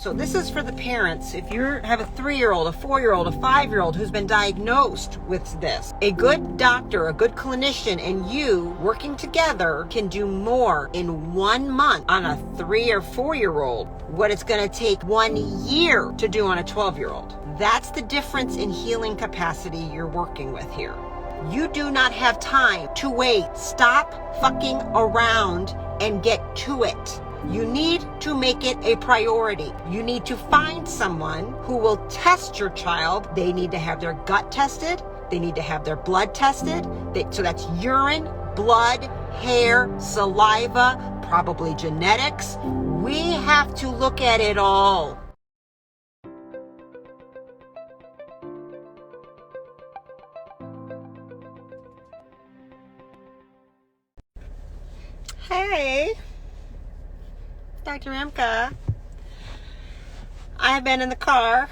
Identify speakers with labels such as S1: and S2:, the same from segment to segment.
S1: So this is for the parents. If you have a 3-year-old, a 4-year-old, a 5-year-old who's been diagnosed with this, a good doctor, a good clinician, and you working together can do more in 1 month on a 3 or 4-year-old what it's going to take 1 year to do on a 12-year-old. That's the difference in healing capacity you're working with here. You do not have time to wait. Stop fucking around and get to it. You need to make it a priority. You need to find someone who will test your child. They need to have their gut tested. They need to have their blood tested. So that's urine, blood, hair, saliva, probably genetics. We have to look at it all. Hey, Dr. Remka. I've been in the car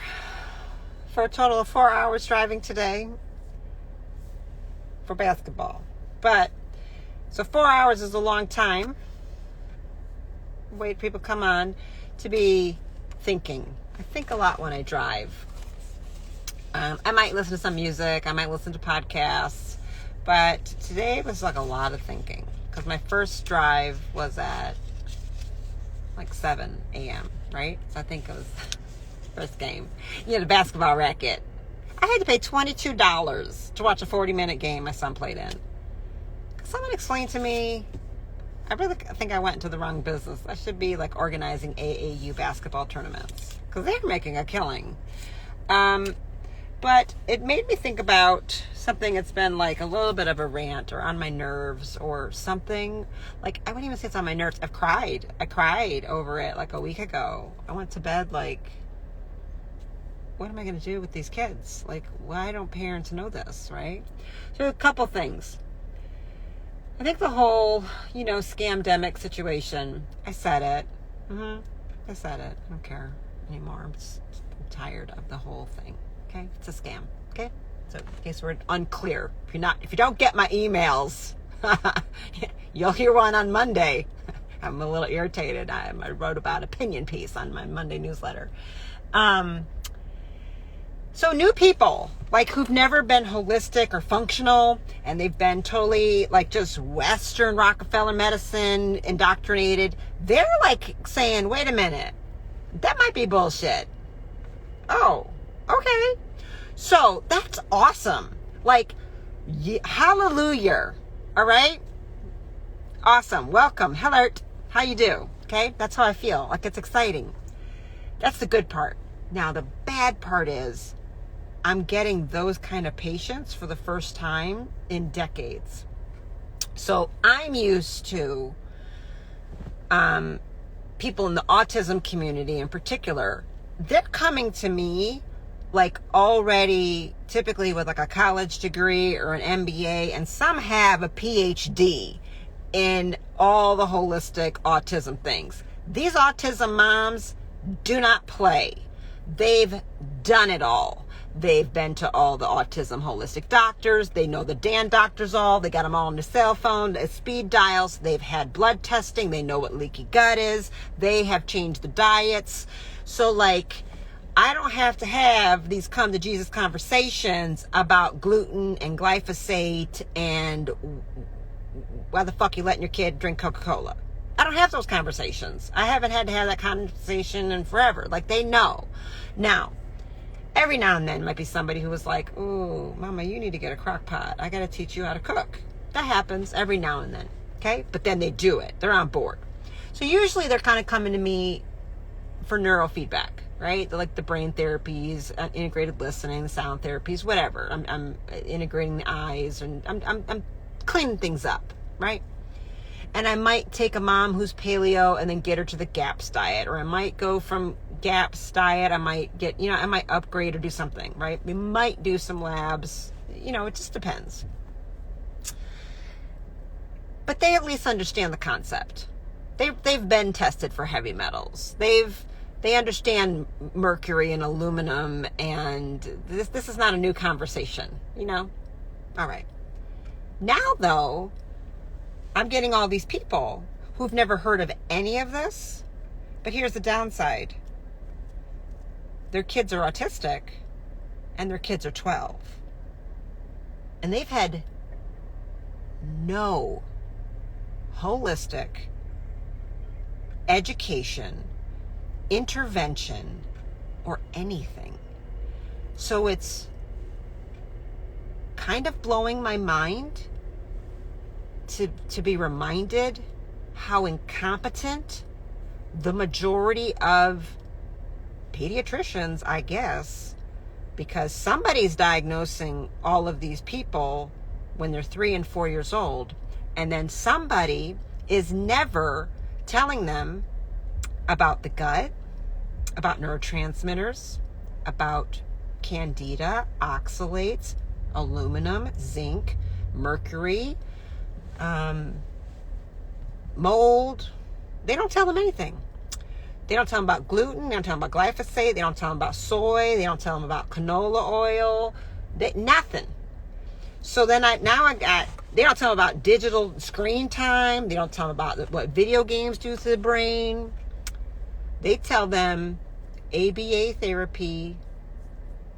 S1: for a total of 4 hours driving today for basketball. So 4 hours is a long time. Wait, people come on to be thinking. I think a lot when I drive. I might listen to some music. I might listen to podcasts. But today was like a lot of thinking. Because my first drive was at like 7 a.m., right? So I think it was first game. The basketball racket. I had to pay $22 to watch a 40-minute game my son played in. Someone explained to me, I really think I went into the wrong business. I should be like organizing AAU basketball tournaments. Because they're making a killing. But it made me think about something that's been like a little bit of a rant or on my nerves or something. Like, I wouldn't even say it's on my nerves. I cried over it like a week ago. I went to bed like, what am I going to do with these kids? Like, why don't parents know this, right? So a couple things. I think the whole, scamdemic situation, I said it. I said it. I don't care anymore. I'm tired of the whole thing. Okay, it's a scam. Okay, so in case we're unclear, if you don't get my emails, you'll hear one on Monday. I'm a little irritated. I wrote about opinion piece on my Monday newsletter. So new people, like who've never been holistic or functional, and they've been totally like just Western Rockefeller medicine indoctrinated. They're like saying, "Wait a minute, that might be bullshit." Oh. Okay, so that's awesome. Like, hallelujah. All right, awesome. Welcome. Hello. How you do? Okay, that's how I feel. Like, it's exciting. That's the good part. Now, the bad part is I'm getting those kind of patients for the first time in decades. So I'm used to people in the autism community in particular. They're coming to me like already typically with like a college degree or an MBA, and some have a PhD in all the holistic autism things. These autism moms do not play. They've done it all. They've been to all the autism holistic doctors. They know the Dan doctors all. They got them all on their cell phone, speed dials. They've had blood testing. They know what leaky gut is. They have changed the diets. So like, I don't have to have these come to Jesus conversations about gluten and glyphosate and why the fuck you letting your kid drink Coca-Cola. I don't have those conversations. I haven't had to have that conversation in forever. Like, they know. Now, every now and then might be somebody who was like, "Ooh, mama, you need to get a crock pot. I got to teach you how to cook." That happens every now and then. Okay. But then they do it. They're on board. So usually they're kind of coming to me for neurofeedback. Right? Like the brain therapies, integrated listening, the sound therapies, whatever. I'm integrating the eyes, and I'm cleaning things up, right? And I might take a mom who's paleo and then get her to the GAPS diet, or I might go from GAPS diet. I might I might upgrade or do something, right? We might do some labs. It just depends. But they at least understand the concept. They've been tested for heavy metals. They understand mercury and aluminum, and this is not a new conversation, All right. Now, though, I'm getting all these people who've never heard of any of this, but here's the downside. their kids are autistic and their kids are 12. And they've had no holistic education, intervention, or anything. So it's kind of blowing my mind to be reminded how incompetent the majority of pediatricians, I guess, because somebody's diagnosing all of these people when they're 3 and 4 years old, and then somebody is never telling them about the gut, about neurotransmitters, about candida, oxalates, aluminum, zinc, mercury, mold. They don't tell them anything. They don't tell them about gluten. They don't tell them about glyphosate. They don't tell them about soy. They don't tell them about canola oil. Nothing. So then they don't tell them about digital screen time. They don't tell them about what video games do to the brain. They tell them ABA therapy,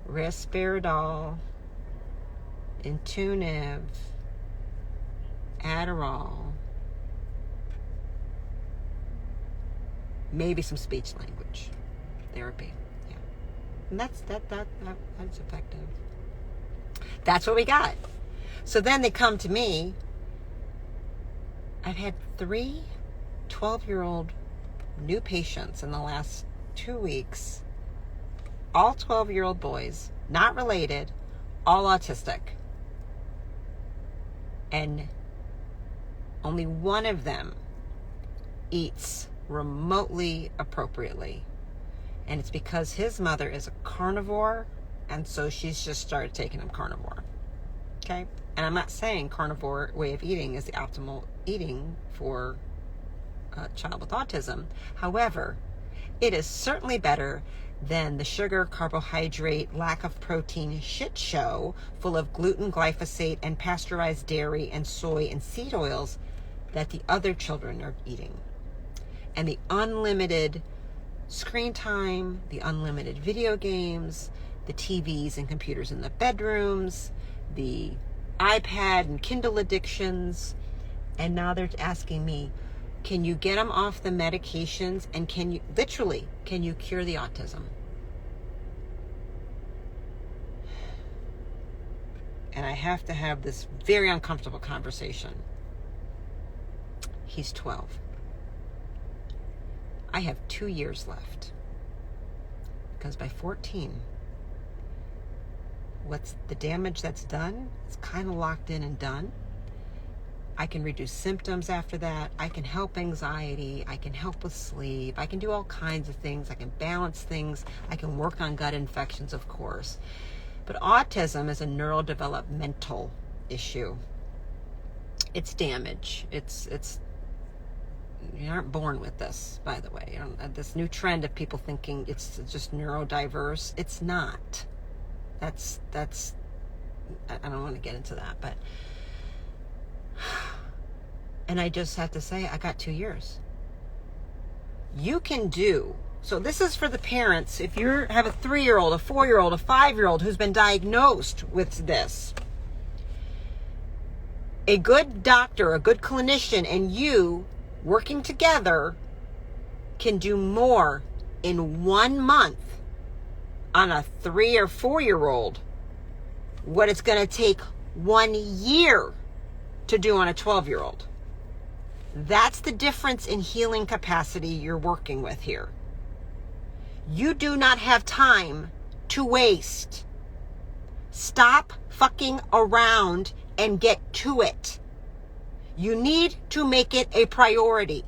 S1: risperidol, Intuniv, Adderall, maybe some speech language therapy. Yeah. And that's effective. That's what we got. So then they come to me. I've had 3 12-year-old new patients in the last 2 weeks. All 12-year-old boys, not related, all autistic. And only one of them eats remotely appropriately. And it's because his mother is a carnivore, and so she's just started taking him carnivore. Okay? And I'm not saying carnivore way of eating is the optimal eating for a child with autism. However, it is certainly better than the sugar, carbohydrate, lack of protein shit show full of gluten, glyphosate, and pasteurized dairy and soy and seed oils that the other children are eating. And the unlimited screen time, the unlimited video games, the TVs and computers in the bedrooms, the iPad and Kindle addictions. And now they're asking me, can you get them off the medications, and can you cure the autism? And I have to have this very uncomfortable conversation. He's 12. I have 2 years left. Because by 14, what's the damage that's done? It's kind of locked in and done. I can reduce symptoms after that. I can help anxiety. I can help with sleep. I can do all kinds of things. I can balance things. I can work on gut infections, of course. But autism is a neurodevelopmental issue. It's damage. It's you aren't born with this, by the way. This new trend of people thinking it's just neurodiverse. It's not. That's I don't want to get into that, but and I just have to say, I got 2 years. You can do. So this is for the parents. If you have a 3-year-old, a 4-year-old, a 5-year-old who's been diagnosed with this, a good doctor, a good clinician, and you working together can do more in 1 month on a 3 or 4-year-old what it's going to take 1 year to do on a 12-year-old. That's the difference in healing capacity you're working with here. You do not have time to waste. Stop fucking around and get to it. You need to make it a priority.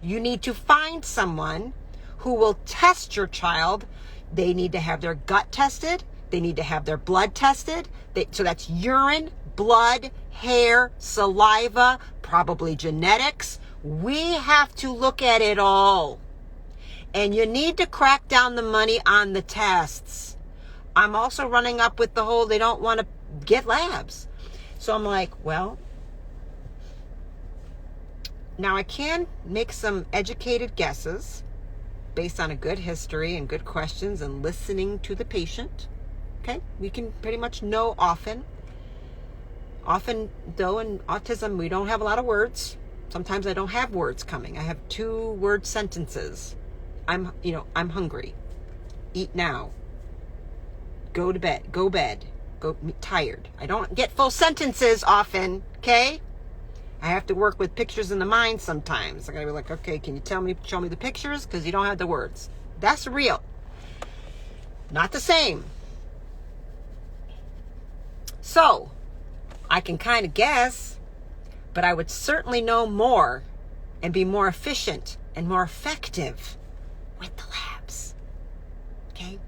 S1: You need to find someone who will test your child. They need to have their gut tested. They need to have their blood tested. So that's urine, blood, hair, saliva, probably genetics. We have to look at it all. And you need to crack down the money on the tests. I'm also running up with the whole, they don't want to get labs. So I'm like, well, now I can make some educated guesses based on a good history and good questions and listening to the patient. Okay, we can pretty much know often. Often, though, in autism, we don't have a lot of words. Sometimes I don't have words coming. I have 2-word sentences. I'm hungry. Eat now. Go to bed. Go bed. Go tired. I don't get full sentences often, okay? I have to work with pictures in the mind sometimes. I gotta be like, okay, can you show me the pictures? Because you don't have the words. That's real. Not the same. So, I can kind of guess, but I would certainly know more and be more efficient and more effective with the labs. Okay?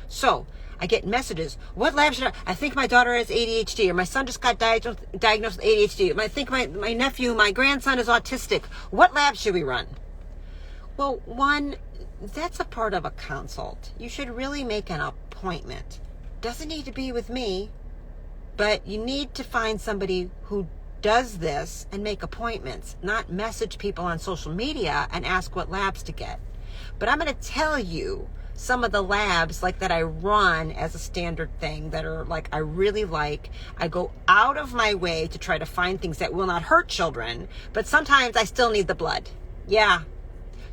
S1: So, I get messages. What lab should I think my daughter has ADHD, or my son just got diagnosed with ADHD. I think my nephew, my grandson is autistic. What lab should we run? Well, one, that's a part of a consult. You should really make an appointment. Doesn't need to be with me, but you need to find somebody who does this and make appointments, not message people on social media and ask what labs to get. But I'm going to tell you some of the labs like that I run as a standard thing that are like I really like. I go out of my way to try to find things that will not hurt children, but sometimes I still need the blood. Yeah.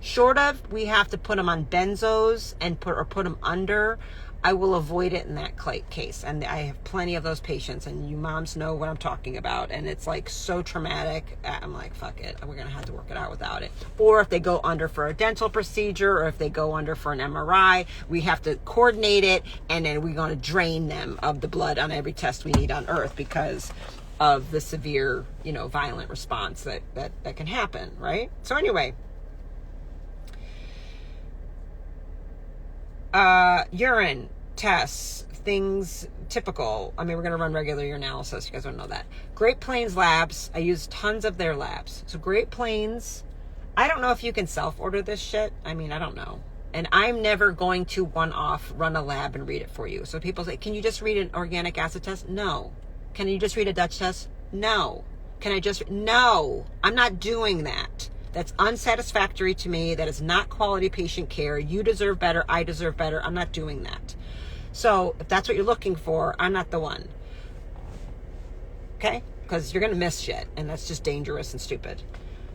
S1: Short of we have to put them on benzos and put them under, I will avoid it in that case. And I have plenty of those patients, and you moms know what I'm talking about. And it's like so traumatic. I'm like, fuck it. We're going to have to work it out without it. Or if they go under for a dental procedure, or if they go under for an MRI, we have to coordinate it. And then we're going to drain them of the blood on every test we need on earth because of the severe, violent response that can happen. Right. So anyway, urine tests, things typical. I mean, we're going to run regular urinalysis. You guys don't know that. Great Plains Labs, I use tons of their labs. So Great Plains, I don't know if you can self-order this shit. I mean, I don't know. And I'm never going to one-off run a lab and read it for you. So people say, can you just read an organic acid test? No. Can you just read a Dutch test? No. No. I'm not doing that. That's unsatisfactory to me. That is not quality patient care. You deserve better. I deserve better. I'm not doing that. So if that's what you're looking for, I'm not the one. Okay? Because you're going to miss shit. And that's just dangerous and stupid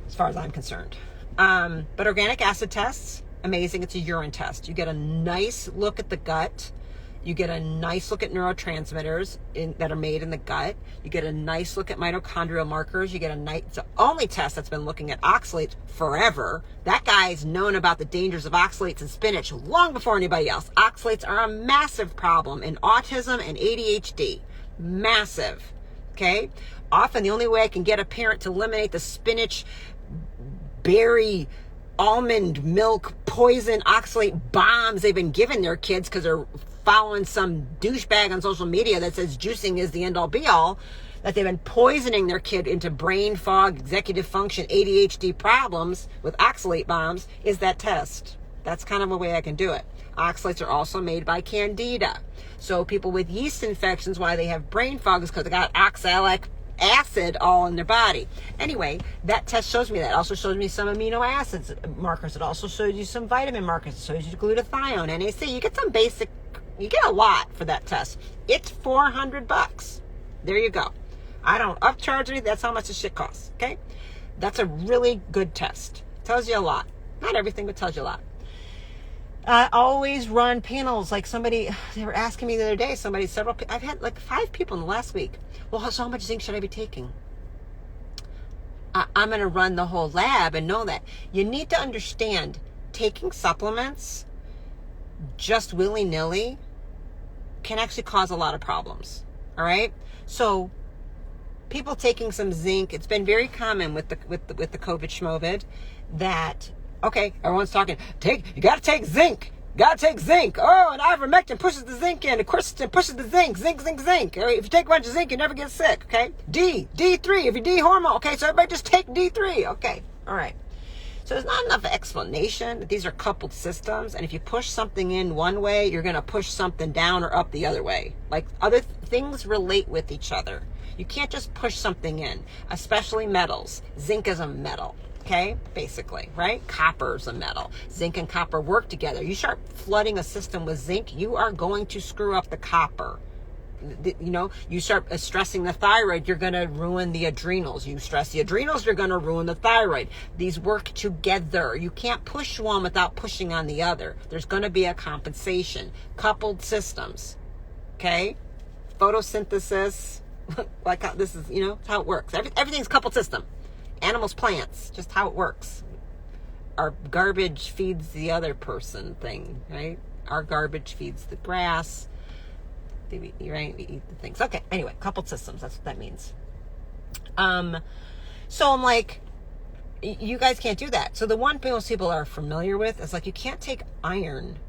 S1: as far as I'm concerned. But organic acid tests, amazing. It's a urine test. You get a nice look at the gut. You get a nice look at neurotransmitters that are made in the gut. You get a nice look at mitochondrial markers. You get it's the only test that's been looking at oxalates forever. That guy's known about the dangers of oxalates in spinach long before anybody else. Oxalates are a massive problem in autism and ADHD. Massive. Okay? Often the only way I can get a parent to eliminate the spinach, berry, almond milk, poison, oxalate bombs they've been giving their kids because they're following some douchebag on social media that says juicing is the end-all be-all, that they've been poisoning their kid into brain fog, executive function, ADHD problems with oxalate bombs, is that test. That's kind of a way I can do it. Oxalates are also made by Candida. So people with yeast infections, why they have brain fog is because they got oxalic acid all in their body. Anyway, that test shows me that. It also shows me some amino acids markers. It also shows you some vitamin markers. It shows you glutathione, NAC. You get some basic, you get a lot for that test. It's $400. There you go. I don't upcharge anything. That's how much the shit costs. Okay? That's a really good test. Tells you a lot. Not everything, but tells you a lot. I always run panels. Like they were asking me the other day, I've had like 5 people in the last week. Well, so how much zinc should I be taking? I'm going to run the whole lab and know that. You need to understand, taking supplements just willy-nilly can actually cause a lot of problems. All right? So people taking some zinc, it's been very common with the COVID schmovid that, okay, everyone's talking, you got to take zinc. Got to take zinc. Oh, and ivermectin pushes the zinc in. Of course, it pushes the zinc. Zinc. All right, if you take a bunch of zinc, you never get sick, okay? D3, if you're D hormone, okay? So everybody just take D3, okay? All right. So there's not enough explanation that these are coupled systems, and if you push something in one way, you're going to push something down or up the other way. Like, other things relate with each other. You can't just push something in, especially metals. Zinc is a metal. Okay, basically, right? Copper's a metal. Zinc and copper work together. You start flooding a system with zinc, you are going to screw up the copper. You start stressing the thyroid, you're going to ruin the adrenals. You stress the adrenals, you're going to ruin the thyroid. These work together. You can't push one without pushing on the other. There's going to be a compensation. Coupled systems. Okay? Photosynthesis. Like how this is, how it works. Everything's coupled system. Animals, plants, just how it works. Our garbage feeds the other person thing, right? Our garbage feeds the grass. We eat the things. Okay, anyway, coupled systems, that's what that means. So I'm like, you guys can't do that. So the one thing most people are familiar with is like, you can't take iron.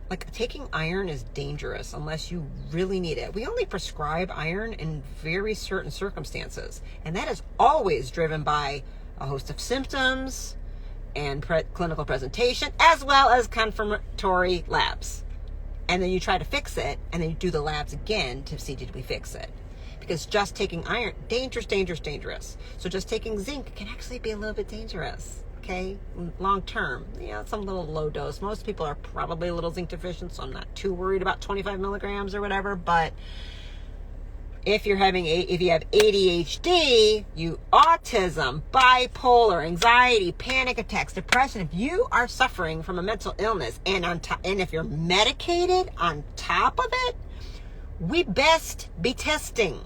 S1: Like, taking iron is dangerous unless you really need it. We only prescribe iron in very certain circumstances. And that is always driven by a host of symptoms and clinical presentation, as well as confirmatory labs. And then you try to fix it, and then you do the labs again to see, did we fix it? Because just taking iron, dangerous. So just taking zinc can actually be a little bit dangerous. Okay, long term, some little low dose. Most people are probably a little zinc deficient, so I'm not too worried about 25 milligrams or whatever. But if you have ADHD, autism, bipolar, anxiety, panic attacks, depression, if you are suffering from a mental illness and if you're medicated on top of it, we best be testing.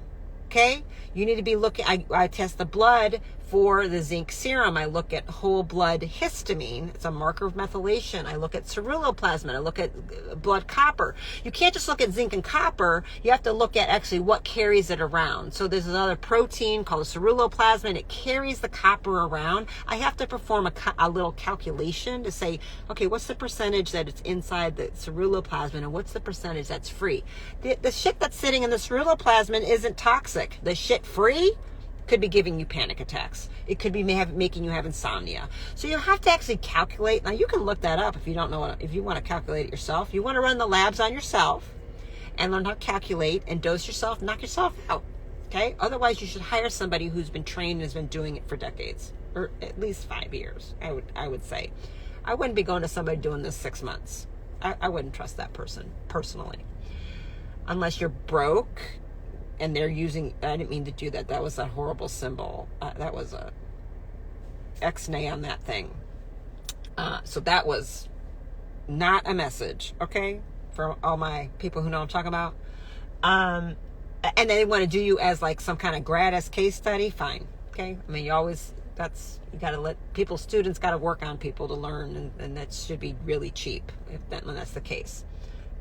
S1: Okay, you need to be looking. I test the blood for the zinc serum. I look at whole blood histamine. It's a marker of methylation. I look at ceruloplasmin. I look at blood copper. You can't just look at zinc and copper. You have to look at actually what carries it around. So there's another protein called ceruloplasmin. It carries the copper around. I have to perform a little calculation to say, okay, what's the percentage that it's inside the ceruloplasmin and what's the percentage that's free? The shit that's sitting in the ceruloplasmin isn't toxic. The shit free could be giving you panic attacks. It could be making you have insomnia. So you have to actually calculate. Now you can look that up if you don't know. If you want to calculate it yourself, you want to run the labs on yourself and learn how to calculate and dose yourself, knock yourself out. Okay. Otherwise, you should hire somebody who's been trained and has been doing it for decades, or at least 5 years. I would say. I wouldn't be going to somebody doing this 6 months. I wouldn't trust that person personally, unless you're broke. And they're using, I didn't mean to do that. That was a horrible symbol. That was a X-nay on that thing. So that was not a message, okay? For all my people who know what I'm talking about. And they want to do you as like some kind of gratis case study. Fine, okay? I mean, you gotta let students gotta work on people to learn. And that should be really cheap when that's the case.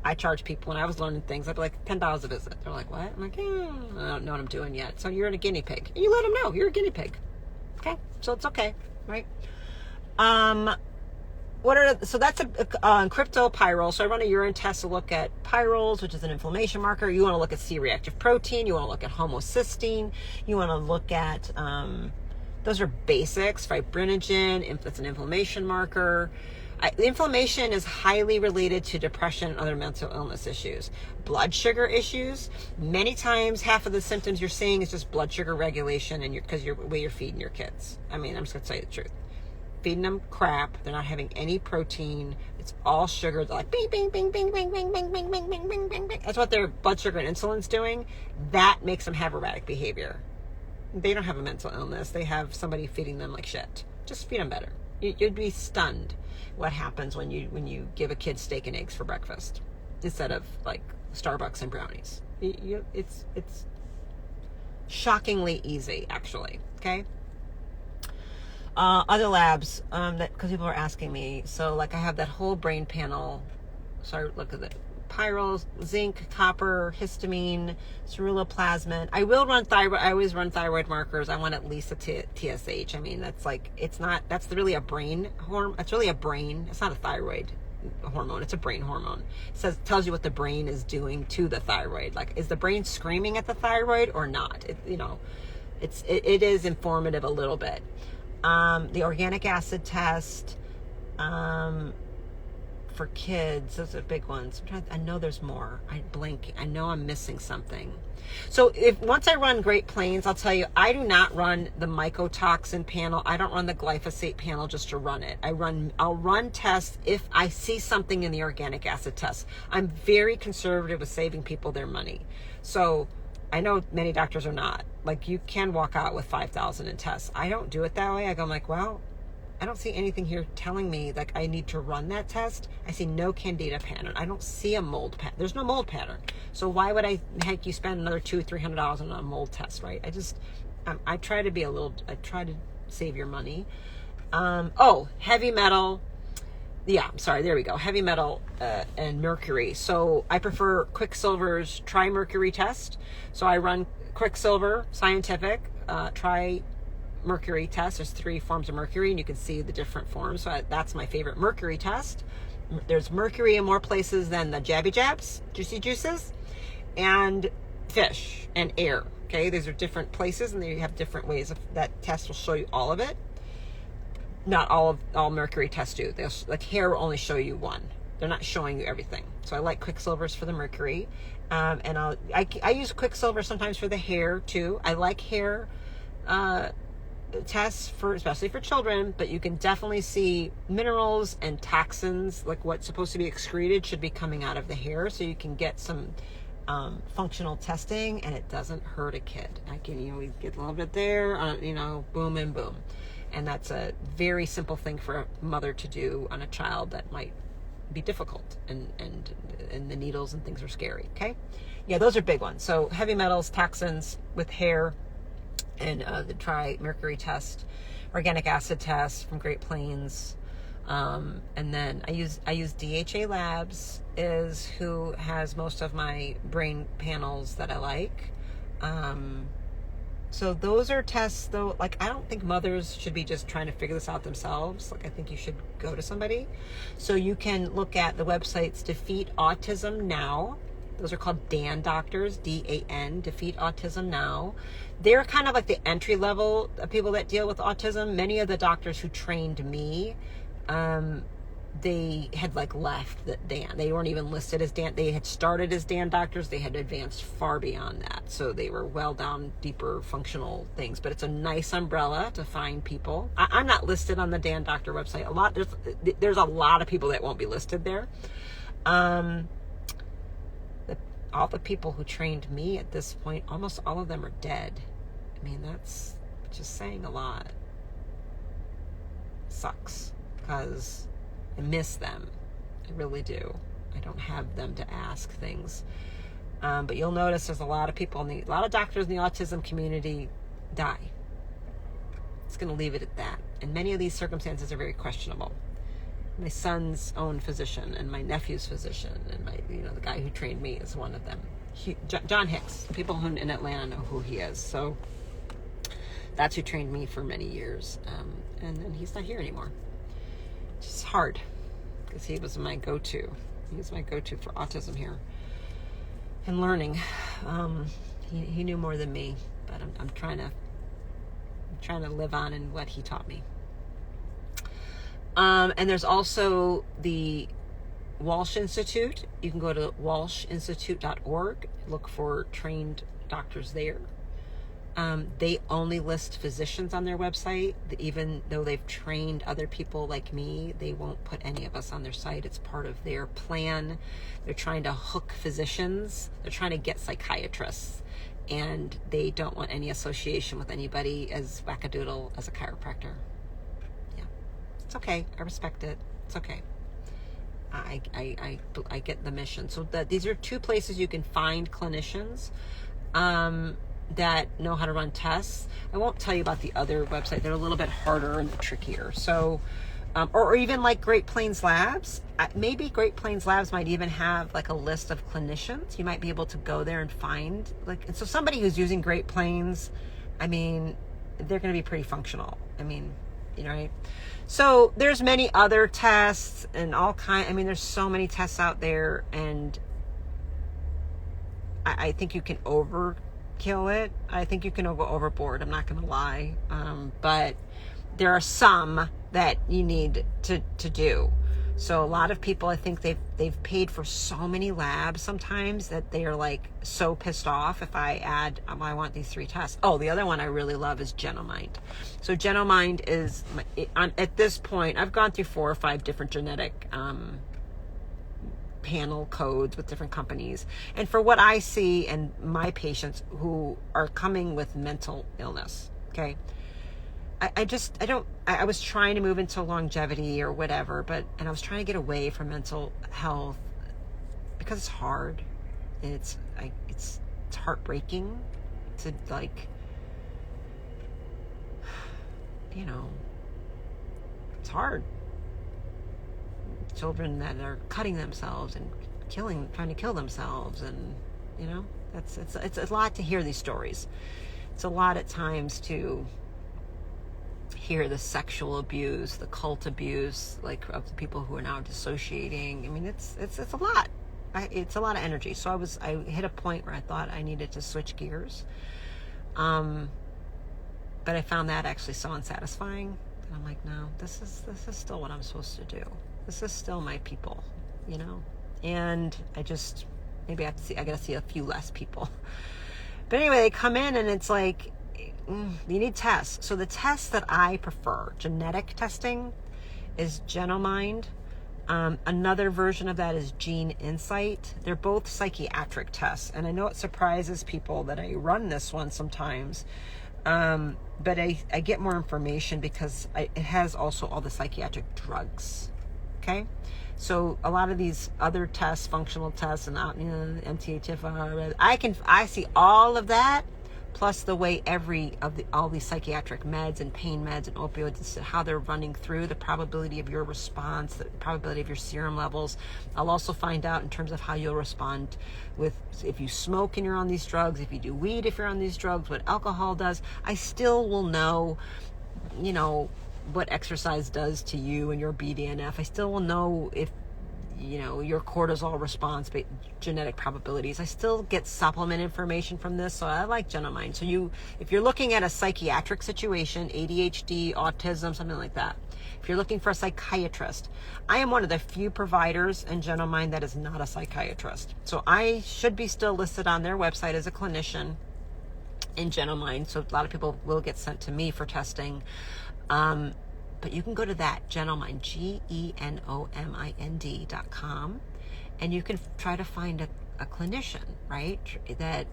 S1: I charge people when I was learning things. I'd be like, $10 a visit. They're like, what? I'm like, I don't know what I'm doing yet. So you're a guinea pig. And you let them know you're a guinea pig. Okay, so it's okay, right? So that's a cryptopyrrole. So I run a urine test to look at pyroles, which is an inflammation marker. You want to look at C-reactive protein. You want to look at homocysteine. You want to look at those are basics. Fibrinogen. That's an inflammation marker. Inflammation is highly related to depression and other mental illness issues. Blood sugar issues, many times half of the symptoms you're seeing is just blood sugar regulation and because you're the way you're feeding your kids. I mean, I'm just going to tell you the truth. Feeding them crap. They're not having any protein. It's all sugar. They're like bing, bing, bing, bing, bing, bing, bing, bing, bing, bing, bing, bing, bing. That's what their blood sugar and insulin's doing. That makes them have erratic behavior. They don't have a mental illness. They have somebody feeding them like shit. Just feed them better. You'd be stunned what happens when you give a kid steak and eggs for breakfast instead of like Starbucks and brownies. It's shockingly easy, actually. Okay. Other labs because people are asking me. So like I have that whole brain panel. So I look at the pyroles, zinc, copper, histamine, ceruloplasmin. I will run thyroid. I always run thyroid markers. I want at least a TSH. I mean, that's really a brain hormone. It's really a brain. It's not a thyroid hormone. It's a brain hormone. It tells you what the brain is doing to the thyroid. Like, is the brain screaming at the thyroid or not? It is informative a little bit. The organic acid test, for kids, those are big ones. I know there's more. I blink. I know I'm missing something. So once I run Great Plains, I'll tell you, I do not run the mycotoxin panel. I don't run the glyphosate panel just to run it. I'll run tests if I see something in the organic acid test. I'm very conservative with saving people their money. So I know many doctors are not. Like, you can walk out with 5,000 in tests. I don't do it that way. I go, I'm like, well, I don't see anything here telling me like I need to run that test. I see no candida pattern. I don't see a mold pattern. There's no mold pattern. So why would I make you spend another $200-300 on a mold test, right? I try to save your money. Heavy metal. Yeah, I'm sorry. There we go. Heavy metal and mercury. So I prefer Quicksilver's tri-mercury test. So I run Quicksilver Scientific, tri-mercury test. There's 3 forms of mercury, and you can see the different forms. So that's my favorite mercury test. There's mercury in more places than the jabby jabs, juicy juices, and fish and air. Okay, these are different places, and they have different ways of that test will show you all of it. Not all mercury tests do. Like hair will only show you one. They're not showing you everything. So I like Quicksilvers for the mercury, and I use Quicksilver sometimes for the hair too. I like hair tests especially for children, but you can definitely see minerals and toxins, like what's supposed to be excreted should be coming out of the hair, so you can get some functional testing, and it doesn't hurt a kid. We get a little bit there, boom and boom. And that's a very simple thing for a mother to do on a child that might be difficult, and the needles and things are scary. Okay. Yeah, those are big ones. So heavy metals, toxins with hair, and the tri-mercury test, organic acid test from Great Plains. And then I use DHA Labs is who has most of my brain panels that I like. So those are tests, though. Like, I don't think mothers should be just trying to figure this out themselves. Like, I think you should go to somebody. So you can look at the websites Defeat Autism Now. Those are called DAN doctors, DAN, Defeat Autism Now. They're kind of like the entry level of people that deal with autism. Many of the doctors who trained me, they had left the DAN. They weren't even listed as DAN. They had started as DAN doctors. They had advanced far beyond that. So they were well down, deeper functional things. But it's a nice umbrella to find people. I'm not listed on the DAN doctor website. There's a lot of people that won't be listed there. All the people who trained me at this point, almost all of them are dead. I mean, that's just saying a lot. Sucks, because I miss them. I really do. I don't have them to ask things. But you'll notice there's a lot of people, a lot of doctors in the autism community die. It's going to leave it at that. And many of these circumstances are very questionable. My son's own physician and my nephew's physician and the guy who trained me is one of them. John Hicks. People in Atlanta know who he is. So that's who trained me for many years. And then he's not here anymore. It's just hard because he was my go-to. He was my go-to for autism here and learning. He knew more than me, but I'm trying to live on in what he taught me. And there's also the Walsh Institute. You can go to walshinstitute.org, look for trained doctors there. They only list physicians on their website. Even though they've trained other people like me, they won't put any of us on their site. It's part of their plan. They're trying to hook physicians. They're trying to get psychiatrists. And they don't want any association with anybody as wackadoodle as a chiropractor. It's okay. I respect it. It's okay. I get the mission. So these are 2 places you can find clinicians that know how to run tests. I won't tell you about the other website. They're a little bit harder and trickier. So, or even like Great Plains Labs. Maybe Great Plains Labs might even have a list of clinicians. You might be able to go there and find and so somebody who's using Great Plains, they're going to be pretty functional. Right? So there's many other tests and all there's so many tests out there, and I think you can overkill it. I think you can go overboard. I'm not going to lie. But there are some that you need to do. So a lot of people, I think they've paid for so many labs sometimes that they are like so pissed off if I add, I want these 3 tests. Oh, the other one I really love is Genomind. So Genomind is, at this point, I've gone through 4 or 5 different genetic panel codes with different companies. And for what I see and my patients who are coming with mental illness, okay, I was trying to move into longevity or whatever, and I was trying to get away from mental health because it's hard and it's heartbreaking to, like, you know, it's hard. Children that are cutting themselves and trying to kill themselves, and, you know, it's a lot to hear these stories. It's a lot at times to hear the sexual abuse, the cult abuse, like, of the people who are now dissociating. I mean, it's a lot. It's a lot of energy. So I hit a point where I thought I needed to switch gears. But I found that actually so unsatisfying. And I'm like, no, this is still what I'm supposed to do. This is still my people, you know? And maybe I gotta see a few less people. But anyway, they come in and it's like, you need tests. So the tests that I prefer, genetic testing, is Genomind. Another version of that is Gene Insight. They're both psychiatric tests. And I know it surprises people that I run this one sometimes. But I get more information because it has also all the psychiatric drugs. Okay? So a lot of these other tests, functional tests, and MTHFR, I see all of that, plus the way all these psychiatric meds and pain meds and opioids, how they're running through, the probability of your response, the probability of your serum levels. I'll also find out in terms of how you'll respond with if you smoke and you're on these drugs, if you do weed if you're on these drugs, what alcohol does. I still will know, you know, what exercise does to you and your BDNF. I still will know if, you know, your cortisol response, genetic probabilities. I still get supplement information from this, so I like Genomind. So if you're looking at a psychiatric situation, ADHD, autism, something like that, if you're looking for a psychiatrist, I am one of the few providers in Genomind that is not a psychiatrist. So I should be still listed on their website as a clinician in Genomind. So a lot of people will get sent to me for testing. But you can go to that, Genomind, GENOMIND.com, and you can try to find a clinician, right? That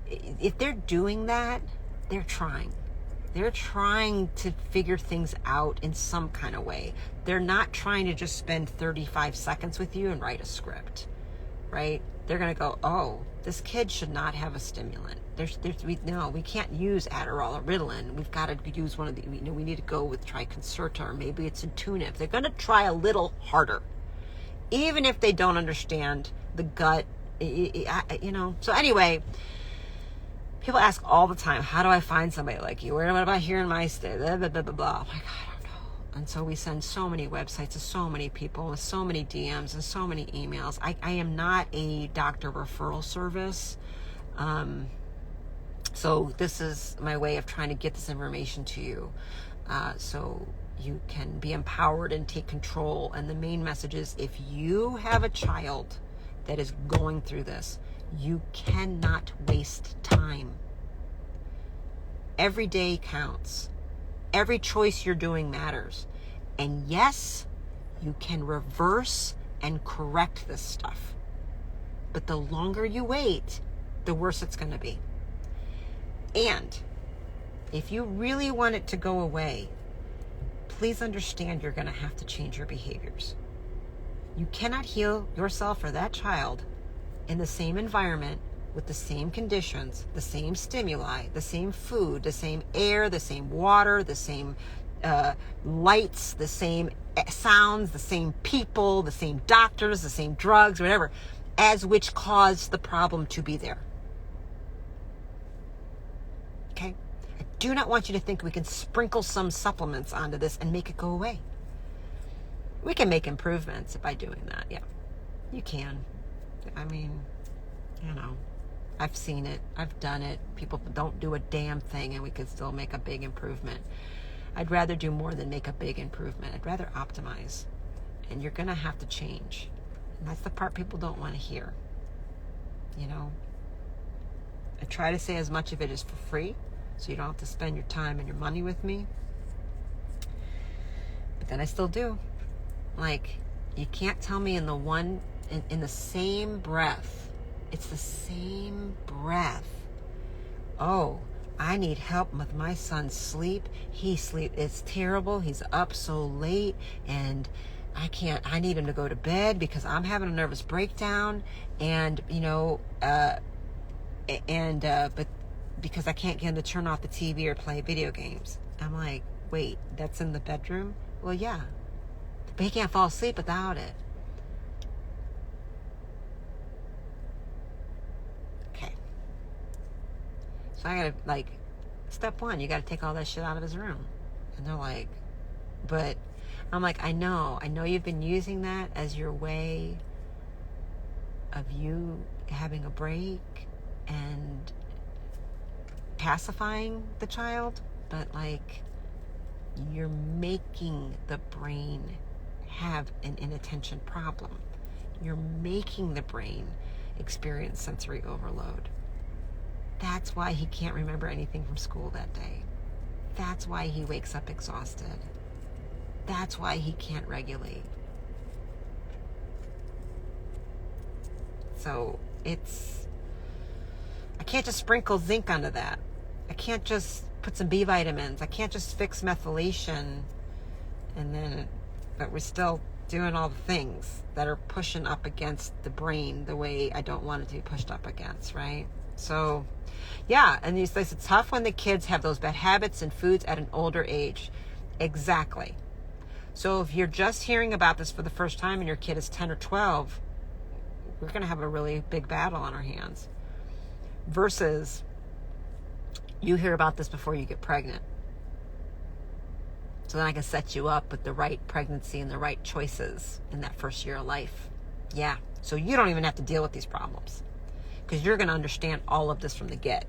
S1: if they're doing that, they're trying. They're trying to figure things out in some kind of way. They're not trying to just spend 35 seconds with you and write a script, right? They're going to go, oh, this kid should not have a stimulant. We can't use Adderall or Ritalin. We've got to use one of the, we need to go with try Concerta, or maybe it's Intunif. They're going to try a little harder, even if they don't understand the gut, you know. So anyway, people ask all the time, how do I find somebody like you? What about here in my state? Blah, blah, blah, blah, blah. I'm like, I don't know. And so we send so many websites to so many people with so many DMs and so many emails. I am not a doctor referral service. So this is my way of trying to get this information to you, so you can be empowered and take control. And the main message is, if you have a child that is going through this, you cannot waste time. Every day counts. Every choice you're doing matters. And yes, you can reverse and correct this stuff. But the longer you wait, the worse it's going to be. And if you really want it to go away, please understand you're going to have to change your behaviors. You cannot heal yourself or that child in the same environment, with the same conditions, the same stimuli, the same food, the same air, the same water, the same lights, the same sounds, the same people, the same doctors, the same drugs, whatever, as which caused the problem to be there. Okay? I do not want you to think we can sprinkle some supplements onto this and make it go away. We can make improvements by doing that. Yeah, you can. I mean, you know, I've seen it. I've done it. People don't do a damn thing and we could still make a big improvement. I'd rather do more than make a big improvement. I'd rather optimize. And you're going to have to change. And that's the part people don't want to hear. You know? I try to say as much of it is for free, so you don't have to spend your time and your money with me. But then I still do. Like, you can't tell me in the same breath, it's the same breath. Oh, I need help with my son's sleep. It's terrible. He's up so late and I need him to go to bed because I'm having a nervous breakdown and, but because I can't get him to turn off the TV or play video games. I'm like, wait, that's in the bedroom? Well, yeah, but he can't fall asleep without it. Okay. So I gotta, step one, you gotta take all that shit out of his room. And they're like, but I'm like, I know you've been using that as your way of you having a break and pacifying the child, but you're making the brain have an inattention problem. You're making the brain experience sensory overload. That's why he can't remember anything from school that day. That's why he wakes up exhausted. That's why he can't regulate. So I can't just sprinkle zinc onto that. I can't just put some B vitamins. I can't just fix methylation but we're still doing all the things that are pushing up against the brain the way I don't want it to be pushed up against, right? So, yeah, and it's tough when the kids have those bad habits and foods at an older age. Exactly. So if you're just hearing about this for the first time and your kid is 10 or 12, we're going to have a really big battle on our hands. Versus you hear about this before you get pregnant. So then I can set you up with the right pregnancy and the right choices in that first year of life. Yeah. So you don't even have to deal with these problems because you're going to understand all of this from the get.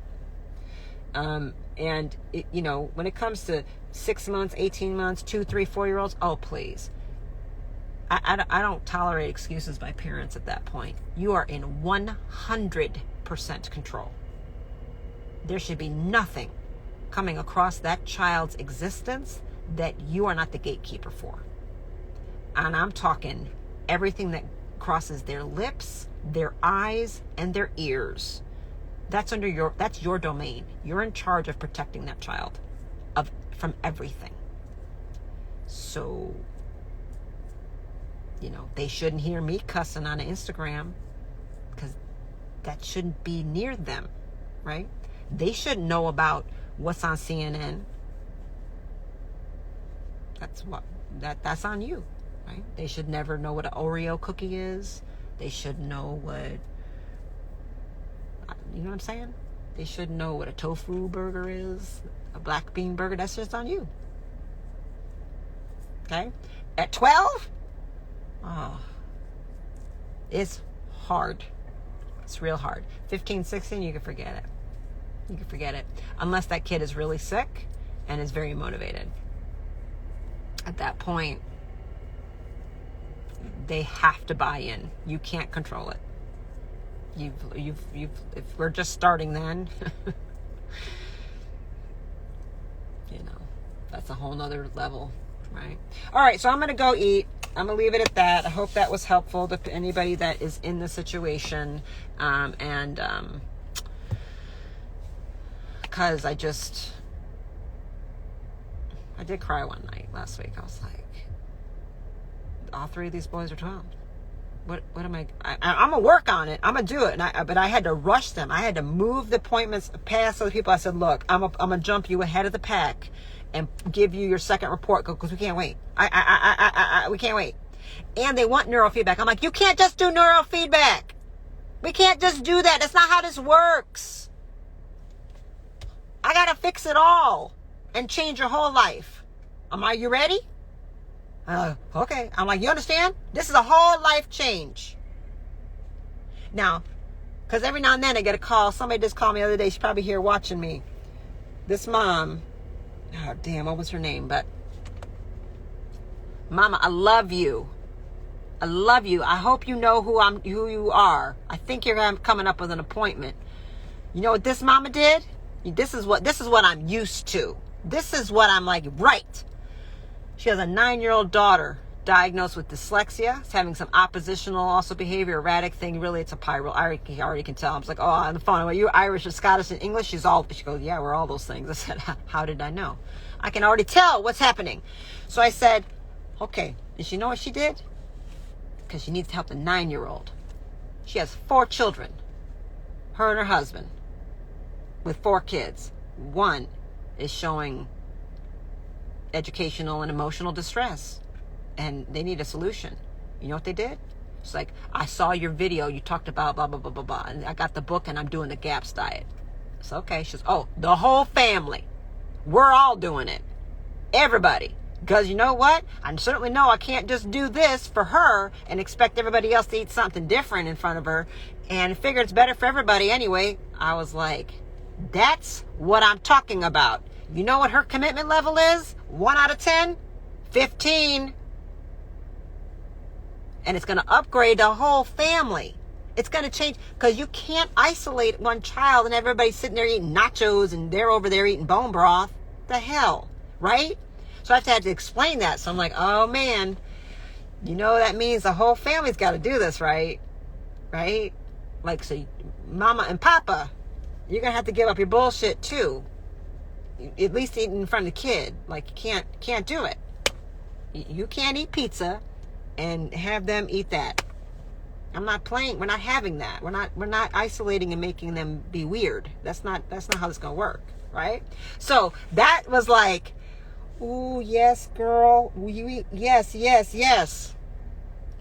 S1: When it comes to 6 months, 18 months, 2, 3, 4-year-olds, oh, please. I don't tolerate excuses by parents at that point. You are in 100% control. There should be nothing coming across that child's existence that you are not the gatekeeper for. And I'm talking everything that crosses their lips, their eyes, and their ears. That's your domain. You're in charge of protecting that child from everything. So, they shouldn't hear me cussing on Instagram because that shouldn't be near them, right? They shouldn't know about what's on CNN. That's on you, right? They should never know what an Oreo cookie is. They should know you know what I'm saying? They should know what a tofu burger is, a black bean burger. That's just on you. Okay? At 12? Oh, it's hard. It's real hard. 15, 16, you can forget it. You can forget it. Unless that kid is really sick and is very motivated. At that point, they have to buy in. You can't control it. If we're just starting then, that's a whole nother level, right? All right, so I'm going to go eat. I'm going to leave it at that. I hope that was helpful to anybody that is in the situation. Because I did cry one night last week. I was like, all 3 of these boys are 12. What am I'm going to work on it. I'm going to do it. But I had to rush them. I had to move the appointments past other people. I said, look, I'm going to jump you ahead of the pack and give you your second report because we can't wait. We can't wait. And they want neurofeedback. I'm like, you can't just do neurofeedback. We can't just do that. That's not how this works. I got to fix it all and change your whole life. You ready? Okay. I'm like, you understand? This is a whole life change. Now, because every now and then I get a call. Somebody just called me the other day. She's probably here watching me. This mom, what was her name? But, Mama, I love you. I love you. I hope you know who you are. I think you're coming up with an appointment. You know what this mama did? This is what I'm used to. This is what I'm like, right. She has a 9-year-old daughter diagnosed with dyslexia. It's having some oppositional also behavior, erratic thing. Really, it's a pyro. I already can tell. I was like, oh, on the phone. Are you Irish or Scottish and English? She goes, yeah, we're all those things. I said, how did I know? I can already tell what's happening. So I said, okay. And she know what she did? Because she needs to help the 9-year-old. She has 4 children. Her and her husband. With 4 kids. 1 is showing educational and emotional distress. And they need a solution. You know what they did? It's like, I saw your video. You talked about blah, blah, blah, blah, blah. And I got the book and I'm doing the GAPS diet. It's okay. She says, oh, the whole family. We're all doing it. Everybody. Because you know what? I certainly know I can't just do this for her and expect everybody else to eat something different in front of her. And figure it's better for everybody anyway. I was like, that's what I'm talking about. You know what her commitment level is? 1 out of 10? 15. And it's going to upgrade the whole family. It's going to change because you can't isolate one child and everybody's sitting there eating nachos and they're over there eating bone broth. The hell, right? So I had to explain that. So I'm like, oh man, you know that means the whole family's got to do this, right? Right? Like, so mama and papa, you're going to have to give up your bullshit too. At least eat in front of the kid. Like, you can't do it. You can't eat pizza and have them eat that. I'm not playing. We're not having that. We're not isolating and making them be weird. That's not how this is going to work, right? So that was like, ooh, yes, girl. Yes.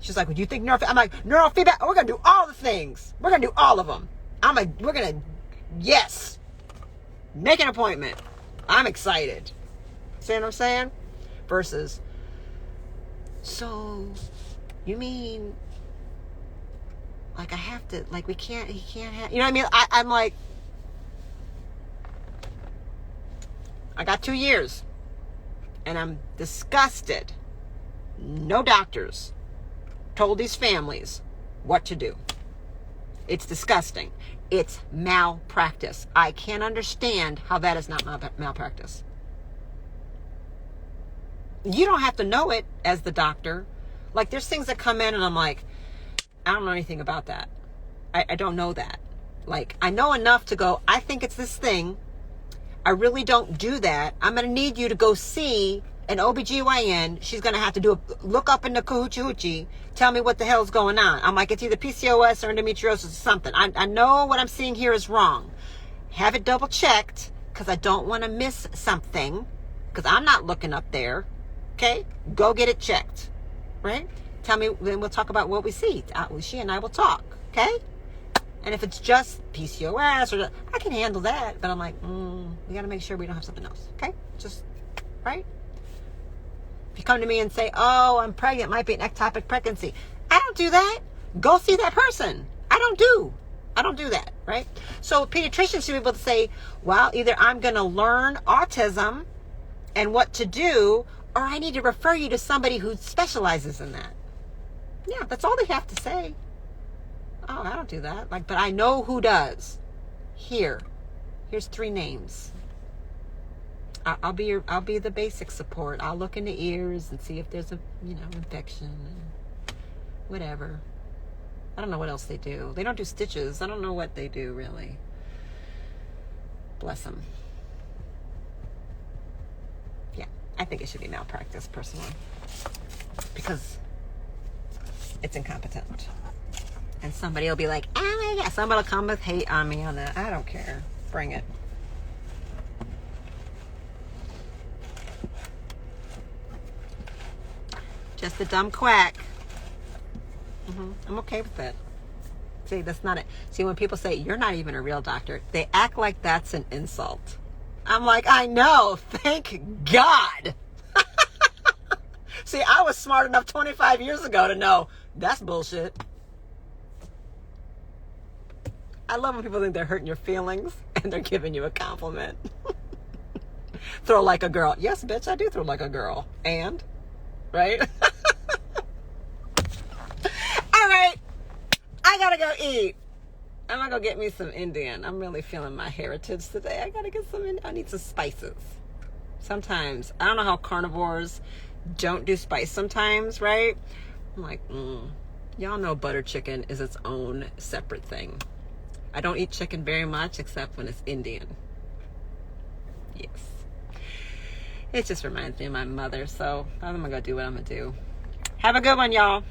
S1: She's like, would you think neurofeedback? I'm like, neurofeedback. We're going to do all the things. We're going to do all of them. We're going to, yes. Make an appointment. I'm excited. See what I'm saying? Versus, so, you mean, like I have to, like he can't have, you know what I mean? I'm like, I got 2 years and I'm disgusted. No doctors told these families what to do. It's disgusting. It's malpractice. I can't understand how that is not malpractice. You don't have to know it as the doctor. Like, there's things that come in and I'm like, I don't know anything about that. I don't know that. Like, I know enough to go, I think it's this thing. I really don't do that. I'm going to need you to go see an OBGYN. She's going to have to look up in the hoochie, tell me what the hell's going on. I'm like, it's either PCOS or endometriosis or something. I know what I'm seeing here is wrong. Have it double checked because I don't want to miss something because I'm not looking up there. Okay? Go get it checked. Right? Tell me, then we'll talk about what we see. She and I will talk. Okay? And if it's just PCOS or I can handle that, but I'm like, we got to make sure we don't have something else. Okay? Just, right? If you come to me and say, oh, I'm pregnant, might be an ectopic pregnancy. I don't do that. Go see that person. I don't do that, right? So pediatricians should be able to say, well, either I'm going to learn autism and what to do, or I need to refer you to somebody who specializes in that. Yeah, that's all they have to say. Oh, I don't do that. Like, but I know who does. Here's 3 names. I'll be the basic support. I'll look in the ears and see if there's a, infection and whatever. I don't know what else they do. They don't do stitches. I don't know what they do really. Bless them. Yeah, I think it should be malpractice personally because it's incompetent. And somebody will be like, oh my God. Somebody will come with hate on me on that. I don't care. Bring it. Just a dumb quack. I'm okay with it. See, that's not it. See, when people say, you're not even a real doctor, they act like that's an insult. I'm like, I know. Thank God. See, I was smart enough 25 years ago to know that's bullshit. I love when people think they're hurting your feelings and they're giving you a compliment. Throw like a girl. Yes, bitch, I do throw like a girl. And, right? I gotta go eat. I'm gonna go get me some Indian. I'm really feeling my heritage today. I gotta get some Indian. I need some spices. Sometimes, I don't know how carnivores don't do spice sometimes, right? I'm like, y'all know butter chicken is its own separate thing. I don't eat chicken very much except when it's Indian. Yes. It just reminds me of my mother, so I'm gonna go do what I'm gonna do. Have a good one, y'all.